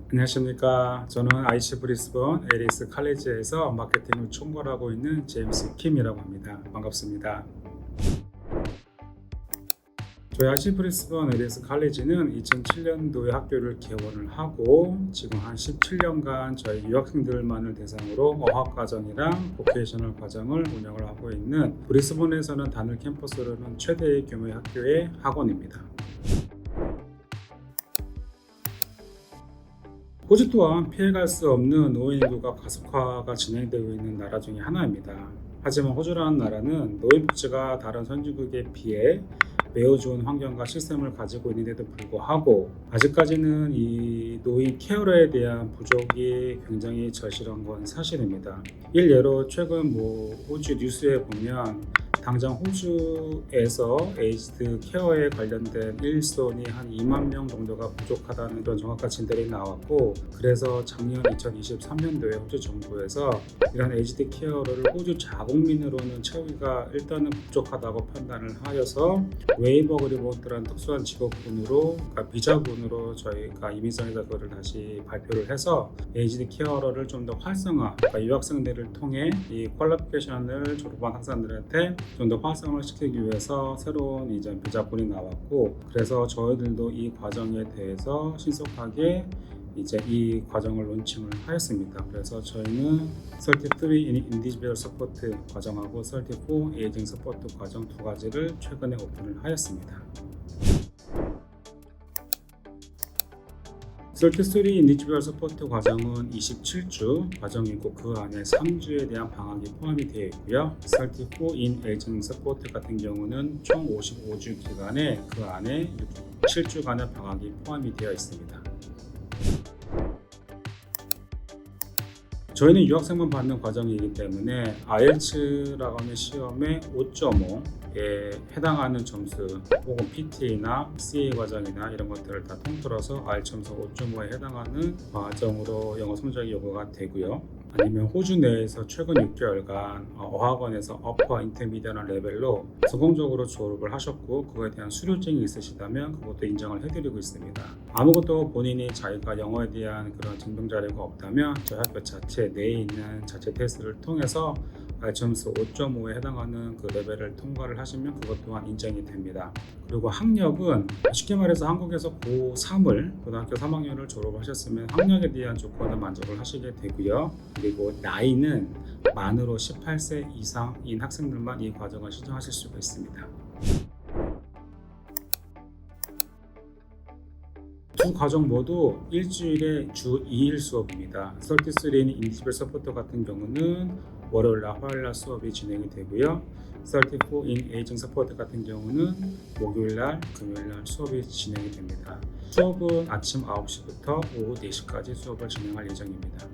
안녕하십니까. 저는 IC 브리스번 에리스 칼리지에서 마케팅을 총괄하고 있는 제임스 킴이라고 합니다. 반갑습니다. 저희 IC 브리스번 에리스 칼리지는 2007년도에 학교를 개원을 하고 지금 한 17년간 저희 유학생들만을 대상으로 어학과정이랑 보케이셔널 과정을 운영을 하고 있는 브리스번에서는 단일 캠퍼스로는 최대의 규모의 학교의 학원입니다. 호주 또한 피해갈 수 없는 노인 인구가 가속화가 진행되고 있는 나라 중에 하나입니다. 하지만 호주라는 나라는 노인 복지가 다른 선진국에 비해 매우 좋은 환경과 시스템을 가지고 있는데도 불구하고 아직까지는 이 노인 케어러에 대한 부족이 굉장히 절실한 건 사실입니다. 일례로 최근 호주 뉴스에 보면 당장 호주에서 에이즈드 케어에 관련된 일손이 한 2만 명 정도가 부족하다는 그런 정확한 진단이 나왔고, 그래서 작년 2023년도에 호주 정부에서 이런 에이즈드 케어를 호주 자국민으로는 채우기가 일단은 부족하다고 판단을 하여서 웨이버 그리본트라는 특수한 직업군으로, 그러니까 비자군으로 저희가 이민성에서 그거를 다시 발표를 해서 에이즈드 케어를 좀 더 활성화, 그러니까 유학생들을 통해 이 퀄리피케이션을 졸업한 학생들한테 좀 더 활성화를 시키기 위해서 새로운 이제 비자군이 나왔고, 그래서 저희들도 이 과정에 대해서 신속하게 이제 이 과정을 론칭을 하였습니다. 그래서 저희는 33 Individual Support 과정하고 34 Aging Support 과정 두 가지를 최근에 오픈을 하였습니다. 33 Individual Support 과정은 27주 과정이고 그 안에 3주에 대한 방학이 포함이 되어 있고요. 34 in Aging Support 같은 경우는 총 55주 기간에 그 안에 7주간의 방학이 포함이 되어 있습니다. 저희는 유학생만 받는 과정이기 때문에 IELTS라고 하는 시험의 5.5에 해당하는 점수 혹은 PT나 CA 과정이나 이런 것들을 다 통틀어서 IELTS 점수 5.5에 해당하는 과정으로 영어 성적이 요구가 되고요. 아니면 호주 내에서 최근 6개월간 어학원에서 어퍼 인터미디어나 레벨로 성공적으로 졸업을 하셨고 그거에 대한 수료증이 있으시다면 그것도 인정을 해드리고 있습니다. 아무것도 본인이 자기가 영어에 대한 그런 증명 자료가 없다면 저희 학교 자체 내에 있는 자체 테스트를 통해서 점수 5.5에 해당하는 그 레벨을 통과를 하시면 그것 또한 인정이 됩니다. 그리고 학력은 쉽게 말해서 한국에서 고3을 고등학교 3학년을 졸업하셨으면 학력에 대한 조건을 만족을 하시게 되고요. 그리고 나이는 만으로 18세 이상인 학생들만 이 과정을 신청하실 수가 있습니다. 두 과정 모두 일주일에 주 2일 수업입니다. 33인 인디비주얼 서포터 같은 경우는 월요일날 화요일날 수업이 진행이 되고요. 34인 에이징 서포터 같은 경우는 목요일날 금요일날 수업이 진행이 됩니다. 수업은 아침 9시부터 오후 4시까지 수업을 진행할 예정입니다.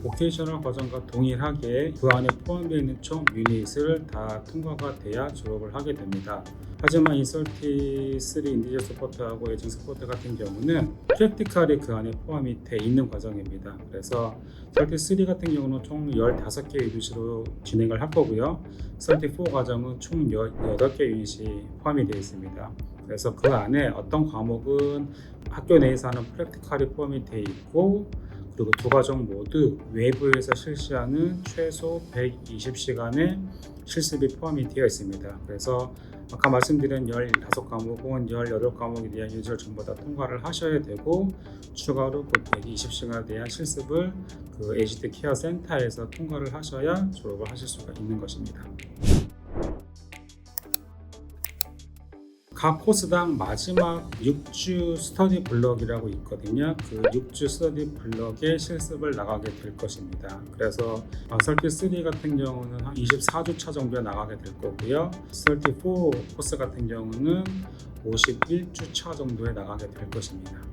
보케이셔널 과정과 동일하게 그 안에 포함되어 있는 총 유닛을 다 통과가 돼야 졸업을 하게 됩니다. 하지만 이 33 인디지털 서포트하고 에이징 서포트 같은 경우는 프랙티컬이 그 안에 포함이 돼 있는 과정입니다. 그래서 33 같은 경우는 총 15개 유닛으로 진행을 할 거고요. 34 과정은 총 18개 유닛이 포함이 되어 있습니다. 그래서 그 안에 어떤 과목은 학교 내에서 하는 프랙티컬이 포함이 되어 있고, 그리고 두 과정 모두 외부에서 실시하는 최소 120시간의 실습이 포함이 되어 있습니다. 그래서 아까 말씀드린 15과목은 18과목에 대한 유닛을 전부 다 통과를 하셔야 되고, 추가로 그 120시간에 대한 실습을 그 에이지드 케어 센터에서 통과를 하셔야 졸업을 하실 수가 있는 것입니다. 각 코스당 마지막 6주 스터디 블럭이라고 있거든요. 그 6주 스터디 블럭에 실습을 나가게 될 것입니다. 그래서 33 같은 경우는 한 24주차 정도에 나가게 될 거고요. 34 코스 같은 경우는 51주차 정도에 나가게 될 것입니다.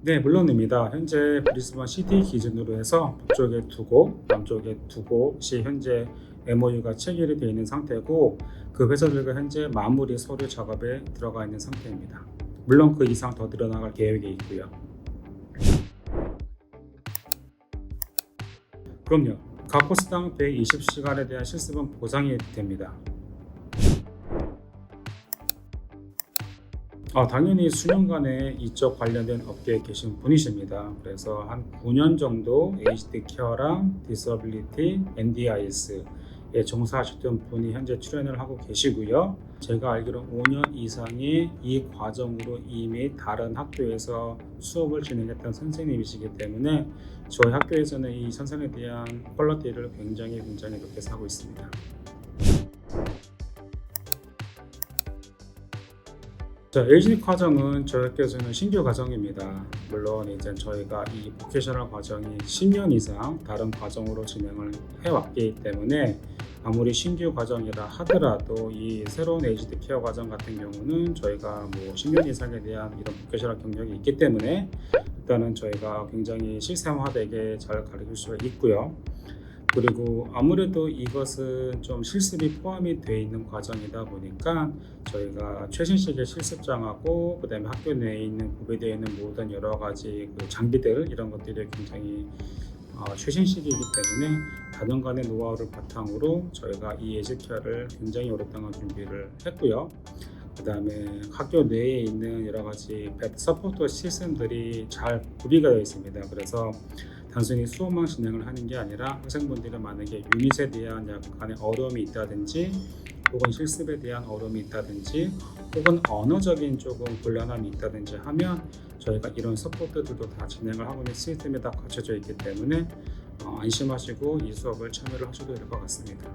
네, 물론입니다. 현재 브리스번 시티 기준으로 해서 북쪽에 2곳, 남쪽에 2곳이 현재 MOU가 체결이 되어 있는 상태고, 그 회사들과 현재 마무리 서류 작업에 들어가 있는 상태입니다. 물론 그 이상 더 늘어나갈 계획이 있고요. 그럼요. 각 코스당 120시간에 대한 실습은 보장이 됩니다. 당연히 수년간의 이쪽 관련된 업계에 계신 분이십니다. 그래서 한 9년 정도 에이지드 케어랑 디서빌리티, NDIS에 종사하셨던 분이 현재 출연을 하고 계시고요. 제가 알기로 5년 이상의 이 과정으로 이미 다른 학교에서 수업을 진행했던 선생님이시기 때문에 저희 학교에서는 이 선생에 대한 퀄리티를 굉장히 높게 하고 있습니다. 자, LG 과정은 저희 학교에서는 신규 과정입니다. 물론 이제 저희가 이 보케셔널 과정이 10년 이상 다른 과정으로 진행을 해왔기 때문에 아무리 신규 과정이라 하더라도 이 새로운 에이지드 케어 과정 같은 경우는 저희가 뭐 10년 이상에 대한 이런 보케셔널 경력이 있기 때문에 일단은 저희가 굉장히 실생활되게 잘 가르칠 수가 있고요. 그리고 아무래도 이것은 좀 실습이 포함이 되어 있는 과정이다 보니까 저희가 최신식의 실습장하고 그 다음에 학교 내에 있는 구비되어 있는 모든 여러 가지 그 장비들 이런 것들이 굉장히 최신식이기 때문에 다년간의 노하우를 바탕으로 저희가 이 에듀케어를 굉장히 오랫동안 준비를 했고요. 그 다음에 학교 내에 있는 여러 가지 서포터 시스템들이 잘 구비가 되어 있습니다. 그래서 단순히 수업만 진행을 하는 게 아니라 학생분들이 만약에 유닛에 대한 약간의 어려움이 있다든지 혹은 실습에 대한 어려움이 있다든지 혹은 언어적인 조금 곤란함이 있다든지 하면 저희가 이런 서포트들도 다 진행을 하고 있는 시스템이 다 갖춰져 있기 때문에 안심하시고 이 수업을 참여를 하셔도 될 것 같습니다.